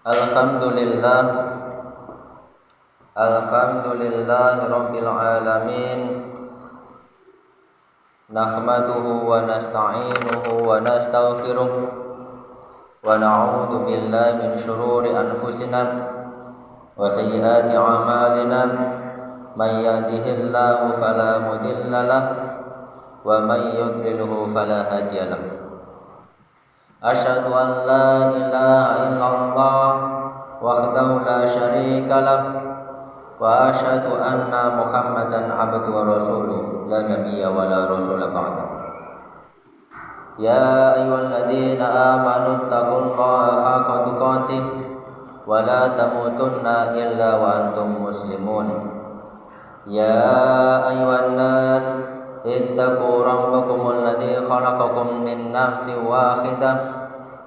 Alhamdulillah Rabbil alamin. Nahmaduhu wa nasta'inuhu wa nastaghfiruh wa na'udzu billahi min shururi anfusina wa sayyiati a'malina. Man yahdihillahu fala mudilla lahu wa man yudlilhu fala hadiya lahu. Asyhadu an la ilaha illallah wahdahu la syarika lah wa asyhadu anna Muhammadan abduhu wa rasuluh la nabiyya wa la rasula ba'da. Ya ayyuhalladzina amanu taqullaha haqqa tuqatih wa la tamutunna illa wa antum muslimun. Ya ayyuhan nas ittaqu rabbakumul ladzi khalaqakum min nafsin wahidah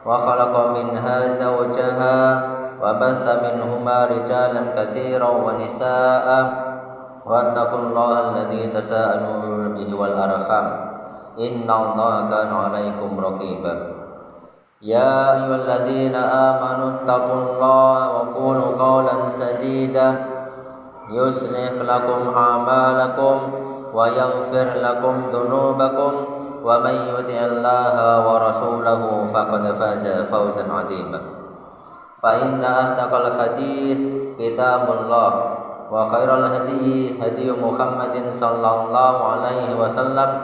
wa khalaqa minha zawjaha wa batha minhuma rijalan katsiran wa nisaa'a wattaqullaha alladzi tasaaluna bihi wal arham innallaha kana 'alaikum raqiba. Ya ayyuhalladzina amanu taqullaha wa qulu qawlan sadida yuslih lakum a'malakum wa yaghfir lakum dhunubakum wa may yuti'illaha wa rasulahu faqad faza fawzan 'azima. Fa inna asdaqal hadits kitabullah wa khairal hadi Muhammadin sallallahu alaihi wasallam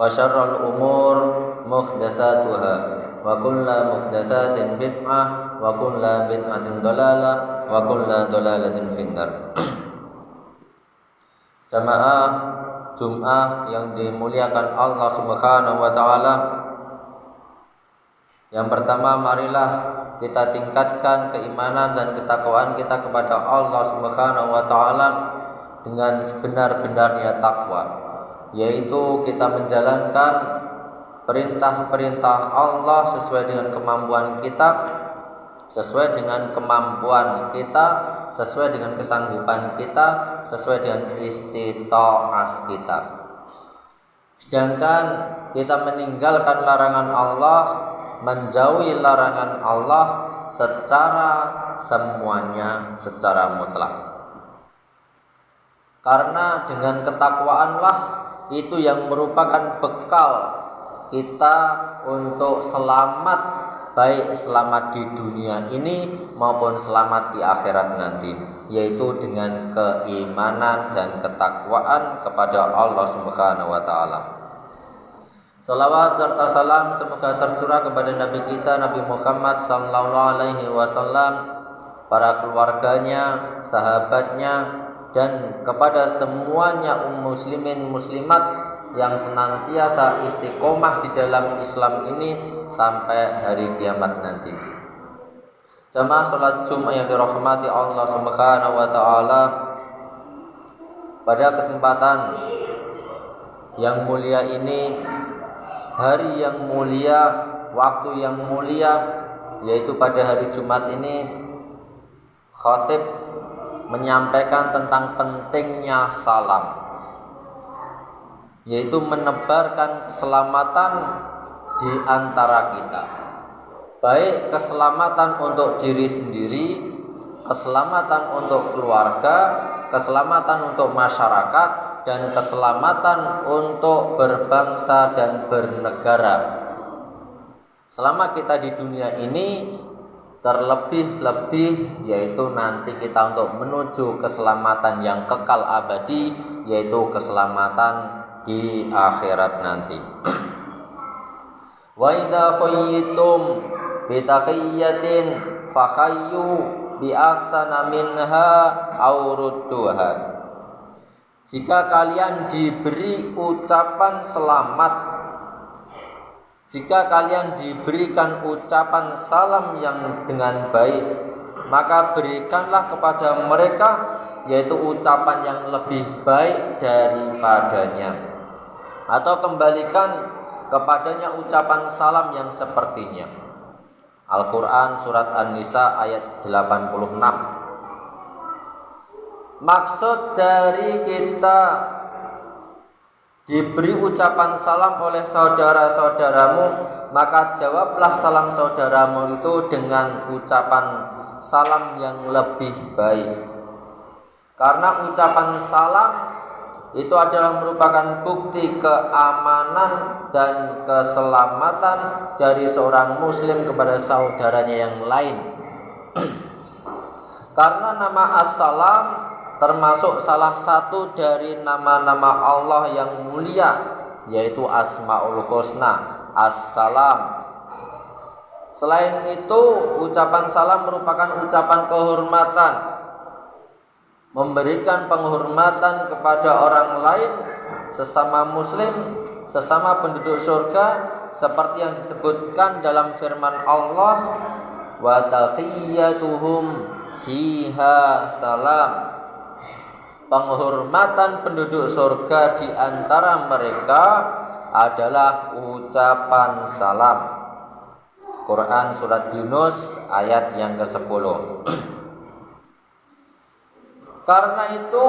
wa syarrul umur muhdatsatuha wa kullu muhdatsatin bid'ah wa kullu bid'atin dhalalah wa kullu dhalalatin finnar. Jamaah Jum'ah yang dimuliakan Allah Subhanahu wa taala. Yang pertama, marilah kita tingkatkan keimanan dan ketakwaan kita kepada Allah Subhanahu wa taala dengan sebenar-benarnya takwa, yaitu kita menjalankan perintah-perintah Allah sesuai dengan kemampuan kita, sesuai dengan kesanggupan kita, sesuai dengan istita'ah kita. Sedangkan kita meninggalkan larangan Allah, menjauhi larangan Allah secara mutlak. Karena dengan ketakwaanlah itu yang merupakan bekal kita untuk selamat, baik selamat di dunia ini maupun selamat di akhirat nanti, yaitu dengan keimanan dan ketakwaan kepada Allah Subhanahu wa taala. Salawat serta salam semoga tercurah kepada Nabi kita Nabi Muhammad sallallahu alaihi wasallam, para keluarganya, sahabatnya, dan kepada semuanya muslimin muslimat yang senantiasa istiqomah di dalam Islam ini sampai hari kiamat nanti. Jamaah salat Jumat yang dirahmati Allah Subhanahu wa taala, pada kesempatan yang mulia ini, hari yang mulia, waktu yang mulia, yaitu pada hari Jumat ini, khatib menyampaikan tentang pentingnya salam, yaitu menebarkan keselamatan di antara kita, baik keselamatan untuk diri sendiri, keselamatan untuk keluarga, keselamatan untuk masyarakat, dan keselamatan untuk berbangsa dan bernegara. Selama kita di dunia ini, terlebih-lebih yaitu nanti kita untuk menuju keselamatan yang kekal abadi, yaitu keselamatan di akhirat nanti. Wa idza qayyitum bi taqiyyatin fakhayyu bi ahsana minha aw rudduha. Jika kalian diberi ucapan selamat, jika kalian diberikan ucapan salam yang dengan baik, maka berikanlah kepada mereka yaitu ucapan yang lebih baik daripadanya, atau kembalikan kepadanya ucapan salam yang sepertinya. Al-Quran Surat An-Nisa ayat 86. Maksud dari kita diberi ucapan salam oleh saudara-saudaramu, maka jawablah salam saudaramu itu dengan ucapan salam yang lebih baik. Karena ucapan salam itu adalah merupakan bukti keamanan dan keselamatan dari seorang muslim kepada saudaranya yang lain. Karena nama As-Salam termasuk salah satu dari nama-nama Allah yang mulia, yaitu Asmaul Husna, As-Salam. Selain itu, ucapan salam merupakan ucapan kehormatan, memberikan penghormatan kepada orang lain, sesama muslim, sesama penduduk surga, seperti yang disebutkan dalam firman Allah, wa tahiyyatuhum fiha salam. Penghormatan penduduk surga di antara mereka adalah ucapan salam. Quran surat Yunus ayat yang ke-10. Karena itu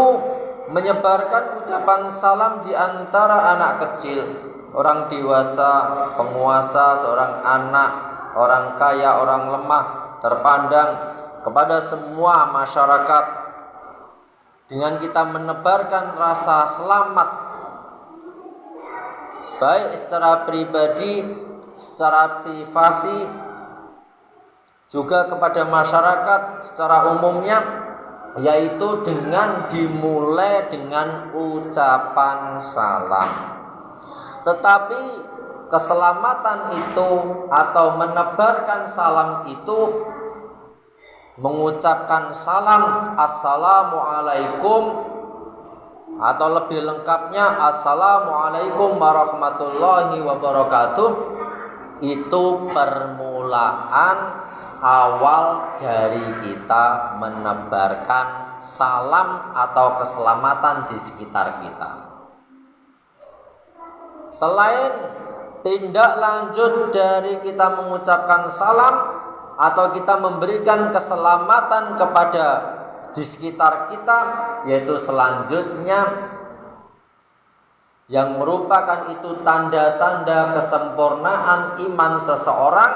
menyebarkan ucapan salam di antara anak kecil, orang dewasa, penguasa, seorang anak, orang kaya, orang lemah, terpandang, kepada semua masyarakat, dengan kita menebarkan rasa selamat baik secara pribadi, secara privasi, juga kepada masyarakat secara umumnya, yaitu dengan dimulai dengan ucapan salam. Tetapi keselamatan itu atau menebarkan salam itu, mengucapkan salam assalamualaikum, atau lebih lengkapnya assalamualaikum warahmatullahi wabarakatuh, itu permulaan awal dari kita menebarkan salam atau keselamatan di sekitar kita. Selain tindak lanjut dari kita mengucapkan salam atau kita memberikan keselamatan kepada di sekitar kita, yaitu selanjutnya yang merupakan itu tanda-tanda kesempurnaan iman seseorang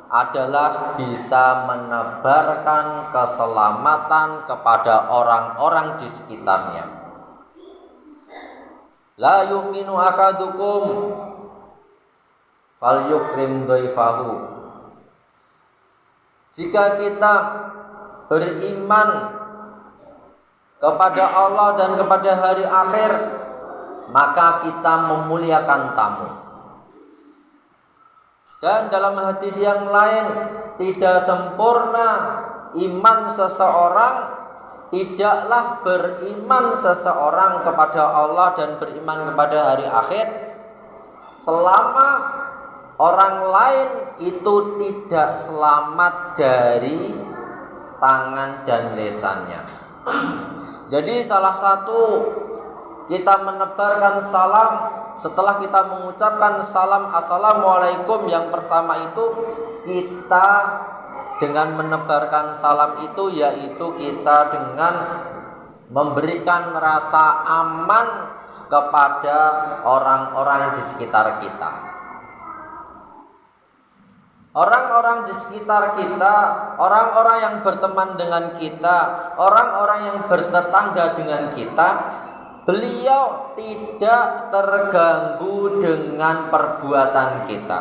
adalah bisa menebarkan keselamatan kepada orang-orang di sekitarnya. La yu'minu ahadukum falyukrim dhaifahu. Jika kita beriman kepada Allah dan kepada hari akhir, maka kita memuliakan tamu. Dan dalam hadis yang lain, tidak sempurna iman seseorang, tidaklah beriman seseorang kepada Allah dan beriman kepada hari akhir selama orang lain itu tidak selamat dari tangan dan lesannya. Jadi salah satu kita menebarkan salam, setelah kita mengucapkan salam assalamualaikum, yang pertama itu kita dengan menebarkan salam itu, yaitu kita dengan memberikan rasa aman kepada orang-orang di sekitar kita. Orang-orang di sekitar kita, orang-orang yang berteman dengan kita, orang-orang yang bertetangga dengan kita, beliau tidak terganggu dengan perbuatan kita.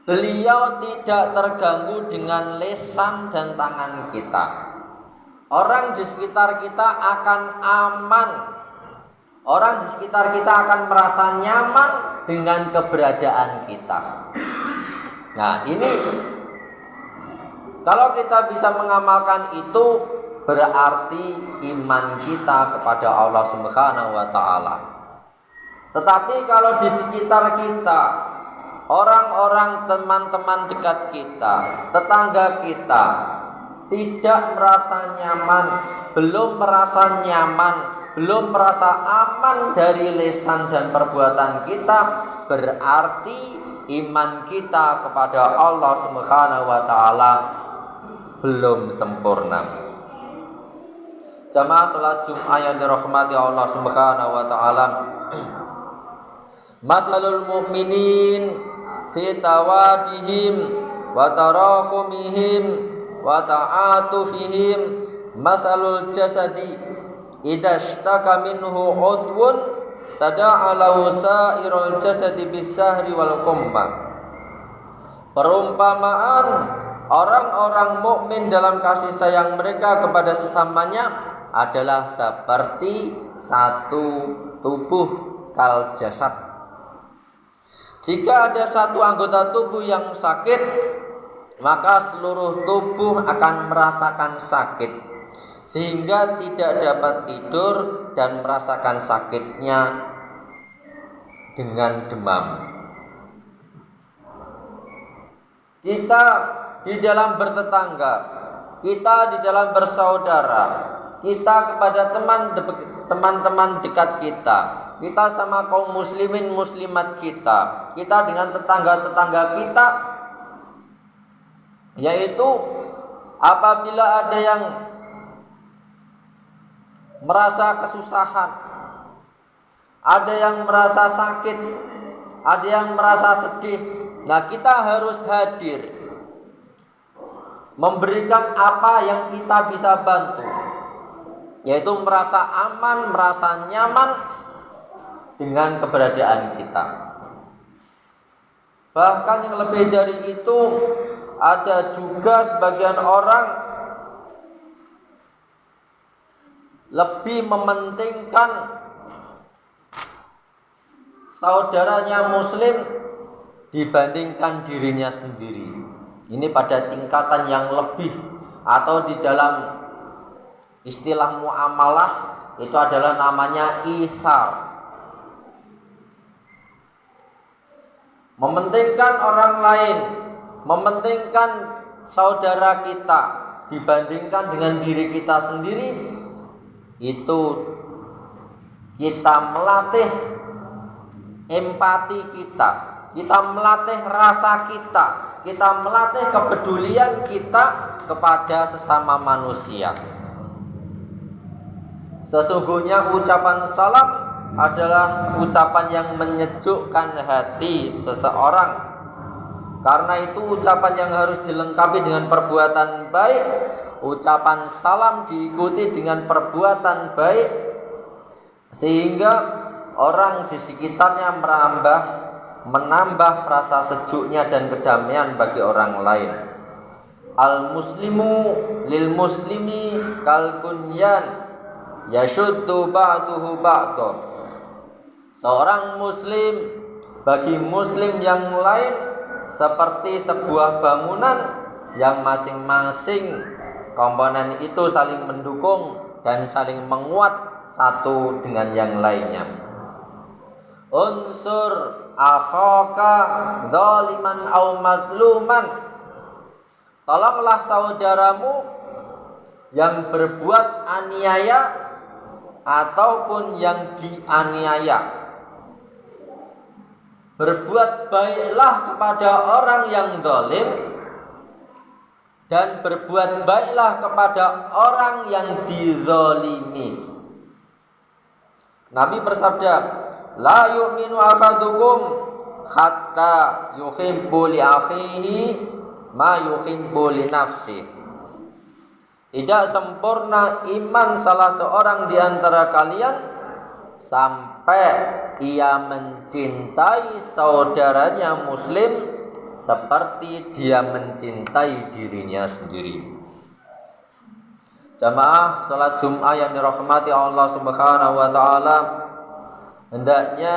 Beliau tidak terganggu dengan lisan dan tangan kita. Orang di sekitar kita akan aman. Orang di sekitar kita akan merasa nyaman dengan keberadaan kita. Nah, ini kalau kita bisa mengamalkan itu, berarti iman kita kepada Allah Subhanahu wa taala. Tetapi kalau di sekitar kita, orang-orang, teman-teman dekat kita, tetangga kita tidak merasa nyaman, belum merasa nyaman, belum merasa aman dari lisan dan perbuatan kita, berarti iman kita kepada Allah Subhanahu wa taala belum sempurna. Jamaah salat Jumat yang dirahmati Allah Subhanahu wa taala, Masalul mu'minin fi tawadihim wa tarakumihim wa ta'atufihim masalul jasadi idza ishtaka minhu udwun tada'a lahu sa'irul jasadi bis-sahri wal qumma. Perumpamaan orang-orang mukmin dalam kasih sayang mereka kepada sesamanya adalah seperti satu tubuh kal jasad. Jika ada satu anggota tubuh yang sakit, maka seluruh tubuh akan merasakan sakit, sehingga tidak dapat tidur dan merasakan sakitnya dengan demam. Kita di dalam bertetangga, kita di dalam bersaudara, kita kepada teman-teman dekat kita sama kaum muslimin muslimat kita dengan tetangga-tetangga kita, yaitu apabila ada yang merasa kesusahan, ada yang merasa sakit, ada yang merasa sedih, nah kita harus hadir, memberikan apa yang kita bisa bantu, yaitu merasa aman, merasa nyaman dengan keberadaan kita. Bahkan yang lebih dari itu, ada juga sebagian orang lebih mementingkan saudaranya muslim dibandingkan dirinya sendiri. Ini pada tingkatan yang lebih, atau di dalam istilah muamalah itu adalah namanya isar. Mementingkan orang lain, mementingkan saudara kita dibandingkan dengan diri kita sendiri, itu kita melatih empati kita melatih rasa kita melatih kepedulian kita kepada sesama manusia. Sesungguhnya ucapan salam adalah ucapan yang menyejukkan hati seseorang. Karena itu ucapan yang harus dilengkapi dengan perbuatan baik. Ucapan salam diikuti dengan perbuatan baik, sehingga orang di sekitarnya menambah rasa sejuknya dan kedamaian bagi orang lain. Al muslimu lil muslimi kal bunyan yashuddu ba'duhu ba'dha. Seorang muslim bagi muslim yang lain seperti sebuah bangunan yang masing-masing komponen itu saling mendukung dan saling menguat satu dengan yang lainnya. Unsur akhaka zaliman au mazluman. Tolonglah saudaramu yang berbuat aniaya ataupun yang dianiaya. Berbuat baiklah kepada orang yang zalim dan berbuat baiklah kepada orang yang dizalimi. Nabi bersabda, la yu'minu ahadukum hatta yuhibbu li akhihi ma yuhibbu li nafsihi. Tidak sempurna iman salah seorang di antara kalian sampai ia mencintai saudaranya muslim seperti dia mencintai dirinya sendiri. Jamaah salat Jumat yang dirahmati Allah Subhanahu wa taala, hendaknya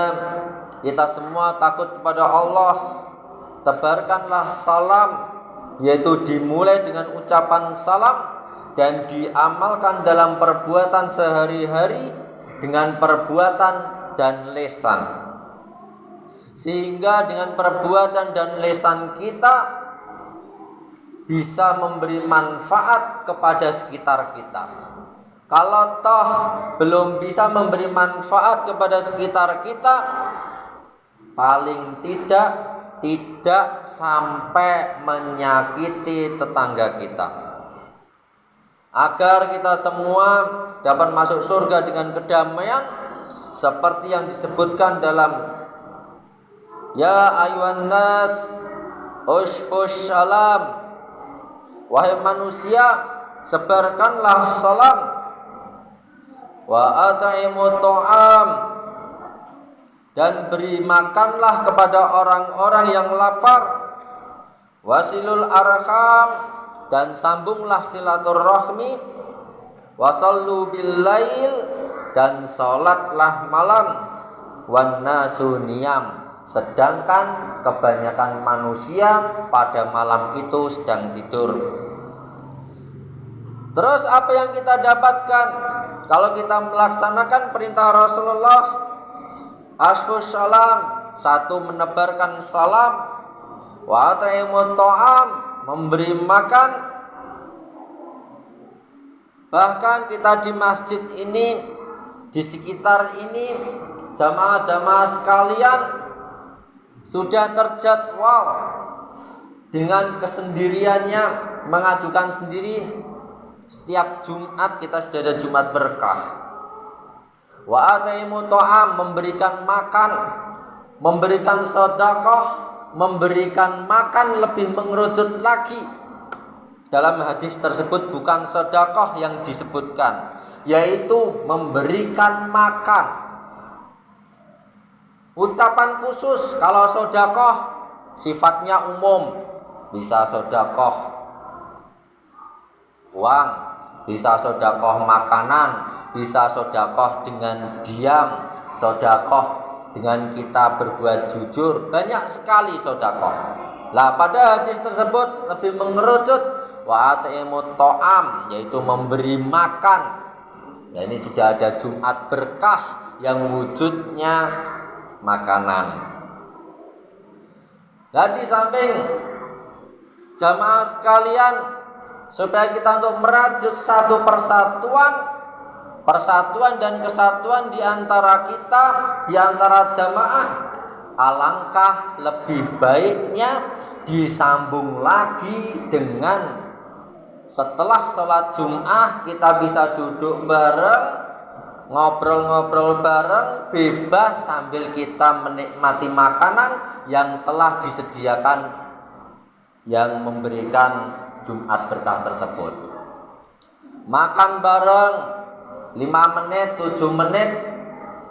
kita semua takut kepada Allah. Tebarkanlah salam, yaitu dimulai dengan ucapan salam dan diamalkan dalam perbuatan sehari-hari dengan perbuatan dan lisan, sehingga dengan perbuatan dan lisan kita bisa memberi manfaat kepada sekitar kita. Kalau toh belum bisa memberi manfaat kepada sekitar kita, paling tidak sampai menyakiti tetangga kita, agar kita semua dapat masuk surga dengan kedamaian seperti yang disebutkan dalam Ya ayuhan nas ushfus salam. Wahai manusia, sebarkanlah salam. Wa at'imut ta'am, dan beri makanlah kepada orang-orang yang lapar. Wasilul arham, dan sambunglah silaturahmi. Wasallu bil lail, dan salatlah malam. Wan nasu niyam, sedangkan kebanyakan manusia pada malam itu sedang tidur. Terus apa yang kita dapatkan kalau kita melaksanakan perintah Rasulullah? Asfus salam, satu, menebarkan salam. Wa at'imut ta'am, memberi makan. Bahkan kita di masjid ini, di sekitar ini, jamaah-jamaah sekalian, sudah terjadwal dengan kesendiriannya mengajukan sendiri. Setiap Jumat kita sudah ada Jumat berkah. Wa at'imut ta'am, memberikan makan, memberikan sedekah, memberikan makan lebih mengerucut lagi. Dalam hadis tersebut bukan sedekah yang disebutkan, yaitu memberikan makan. Ucapan khusus, kalau sedekah sifatnya umum, bisa sedekah uang, bisa sedekah makanan, bisa sedekah dengan diam, sedekah dengan kita berbuat jujur, banyak sekali sedekah. Lah pada hadis tersebut lebih mengerucut wa at'imut ta'am, yaitu memberi makan. Ya, ini sudah ada Jumat berkah yang wujudnya makanan. Dan di samping jamaah sekalian, supaya kita untuk merajut satu persatuan dan kesatuan di antara kita, di antara jamaah, alangkah lebih baiknya disambung lagi dengan setelah sholat Jum'ah kita bisa duduk bareng, ngobrol-ngobrol bareng, bebas sambil kita menikmati makanan yang telah disediakan yang memberikan Jumat berkah tersebut. Makan bareng 5 menit, 7 menit,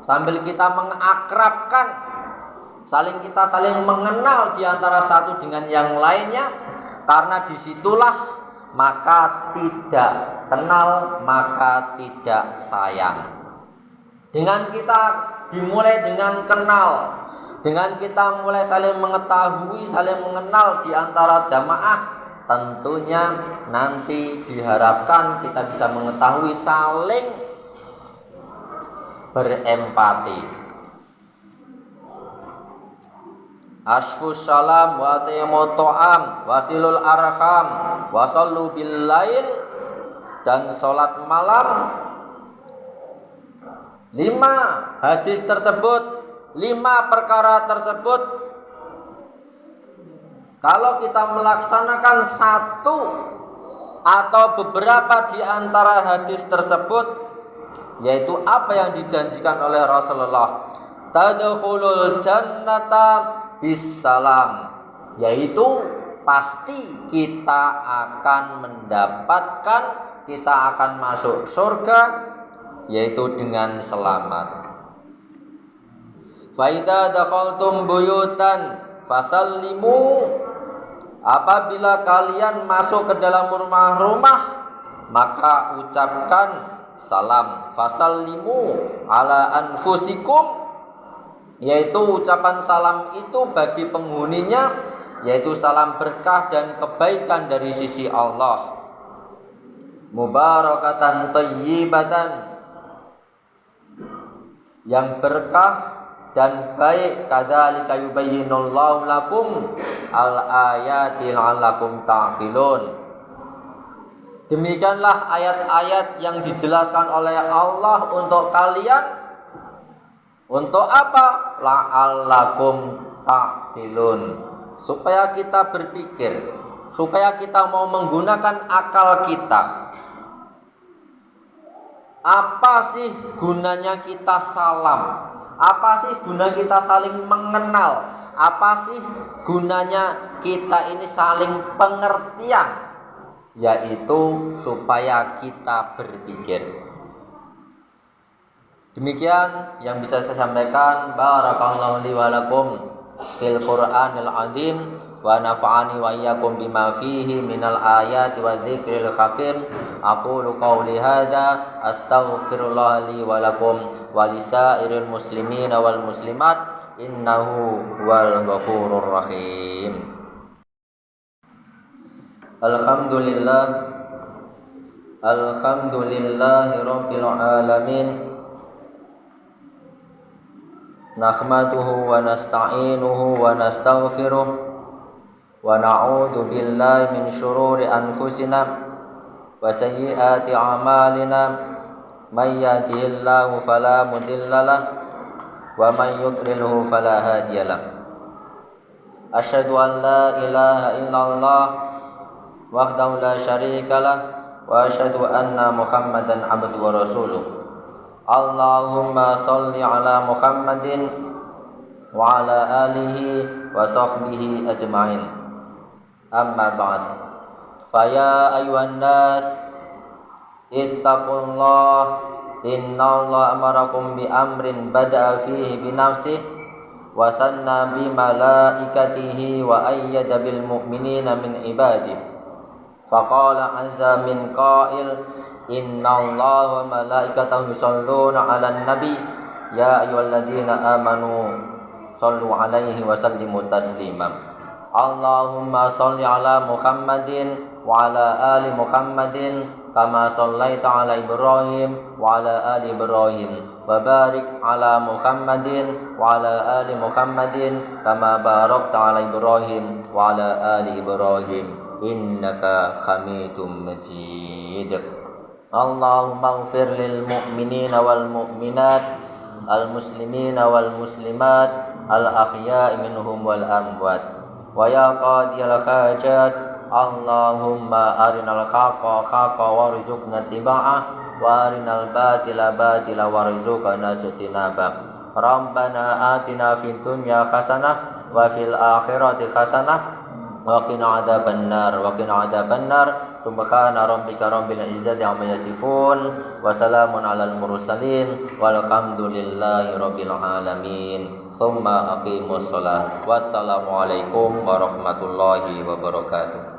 sambil kita mengakrabkan, kita saling mengenal di antara satu dengan yang lainnya, karena disitulah maka tidak kenal, maka tidak sayang. Dengan kita dimulai dengan kenal, dengan kita mulai saling mengetahui, saling mengenal di antara jamaah, tentunya nanti diharapkan kita bisa mengetahui saling berempati. Asfus salam wa at'imut ta'am wasilul arham wasallu bil lail, dan salat malam. 5 hadis tersebut, 5 perkara tersebut, kalau kita melaksanakan satu atau beberapa di antara hadis tersebut, yaitu apa yang dijanjikan oleh Rasulullah, tadkhulul jannata bisalam, yaitu pasti kita akan mendapatkan, kita akan masuk surga, yaitu dengan selamat. Fa idza dakhaltum buyutan fasallimu, apabila kalian masuk ke dalam rumah-rumah, maka ucapkan salam. Fasallimu ala anfusikum, yaitu ucapan salam itu bagi penghuninya, yaitu salam berkah dan kebaikan dari sisi Allah. Mubarakatan thayyibatan, yang berkah dan baik. Kadzalika yubayyinullahu lakum al-ayati la'allakum ta'qilun. Demikianlah ayat-ayat yang dijelaskan oleh Allah untuk kalian. Untuk apa? La'allakum ta'qilun, supaya kita berpikir, supaya kita mau menggunakan akal kita. Apa sih gunanya kita salam? Apa sih guna kita saling mengenal? apa sih gunanya kita ini saling pengertian? Yaitu supaya kita berpikir. Demikian yang bisa saya sampaikan. Barakallahu li wa lakum fil Qur'anil azim wa nafa'ani wa iyyakum bima fihi minal ayati wa dzikril hakim. Aqulu qawli hadza astaghfirullah li wa lakum wa lisairil muslimina wal muslimat innahu wal ghafurur rahim. Alhamdulillahi rabbil alamin. Nahmaduhu wa nasta'inuhu wa nastaghfiruh wa na'udzu billahi min syururi anfusina wa sayyiati a'malina. May yahdihillahu fala mudilla lahu wa may yudlilhu fala hadiya lahu. Asyhadu an la ilaha illallah wahdahu la syarika lah wa asyhadu anna Muhammadan abduhu wa rasuluh. Allahumma sholli ala Muhammadin wa ala alihi wa sahbihi ajma'in. Amma ba'd. Faya ayuhan nas ittaqullah innallaha amarakum bi amrin bada'a fihi bi nafsihi wa sanna bi malaikatihi wa ayyada bil mu'minina min ibadihi. Faqala azza min qail Inna Allah wa malaikatahu yusalluna ala nabi ya ayyuhalladzina amanu sallu alaihi wa sallimu taslima. Allahumma salli ala Muhammadin wa ala ali Muhammadin kama sallaita ala Ibrahim wa ala ali Ibrahim wa barik ala Muhammadin wa ala ali Muhammadin kama barakta ala Ibrahim wa ala ali Ibrahim innaka Hamidum Majid. Allahumma ighfir lil mu'minina wal mu'minat al muslimina wal muslimat al ahya'i minhum wal amwat wa ya qadiyal hajat Allahumma arinal haqqa haqqa warzuqna tiba'ah wa arinal batila batila warzuqna ijtinabah. Rabbana atina fid dunya hasanah wa fil akhirati hasanah wa qina adzabannar wa qina adzabannar. Subhana rabbika rabbil izzati amma yasifun wa salamun alal mursalin walhamdulillahi rabbil alamin. Tsumma aqimus shalah. Wassalamu alaikum warahmatullahi wabarakatuh.